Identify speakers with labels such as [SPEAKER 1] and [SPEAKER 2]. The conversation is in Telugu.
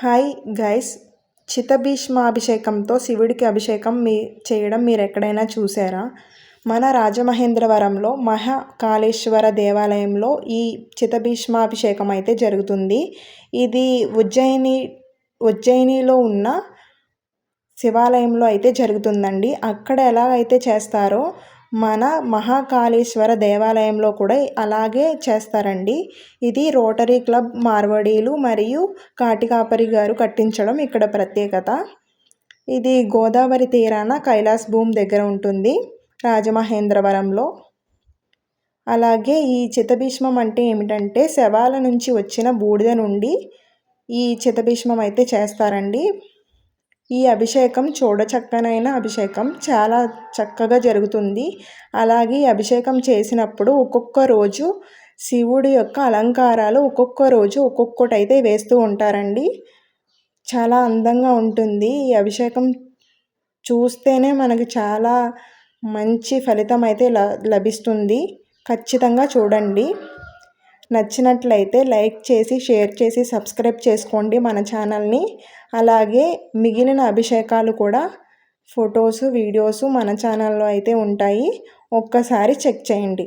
[SPEAKER 1] హాయ్ గైస్, చిత్తభీష్మాభిషేకంతో శివుడికి అభిషేకం చేయడం మీరు ఎక్కడైనా చూసారా? మన రాజమహేంద్రవరంలో మహాకాళేశ్వర దేవాలయంలో ఈ చిత్తభీష్మాభిషేకం అయితే జరుగుతుంది. ఇది ఉజ్జయినిలో ఉన్న శివాలయంలో అయితే జరుగుతుందండి. అక్కడ ఎలా అయితే చేస్తారో మన మహాకాళేశ్వర దేవాలయంలో కూడా అలాగే చేస్తారండి. ఇది రోటరీ క్లబ్ మార్వాడీలు మరియు కాటికాపరి గారు కట్టించడం ఇక్కడ ప్రత్యేకత. ఇది గోదావరి తీరాన కైలాస్ భూమి దగ్గర ఉంటుంది రాజమహేంద్రవరంలో. అలాగే ఈ చిత్తభీష్మం అంటే ఏమిటంటే శవాల నుంచి వచ్చిన బూడిద నుండి ఈ చిత్తభీష్మం అయితే చేస్తారండి. ఈ అభిషేకం చూడచక్కనైన అభిషేకం, చాలా చక్కగా జరుగుతుంది. అలాగే అభిషేకం చేసినప్పుడు ఒక్కొక్క రోజు శివుడి యొక్క అలంకారాలు ఒక్కొక్క రోజు ఒక్కొక్కటి అయితే వేస్తూ ఉంటారండి. చాలా అందంగా ఉంటుంది. ఈ అభిషేకం చూస్తేనే మనకి చాలా మంచి ఫలితం అయితే లభిస్తుంది. ఖచ్చితంగా చూడండి. నచ్చినట్లయితే లైక్ చేసి, షేర్ చేసి, సబ్స్క్రైబ్ చేసుకోండి మన ఛానల్ని. అలాగే మిగిలిన అభిషేకాలు కూడా ఫొటోసు, వీడియోసు మన ఛానల్లో అయితే ఉంటాయి. ఒక్కసారి చెక్ చేయండి.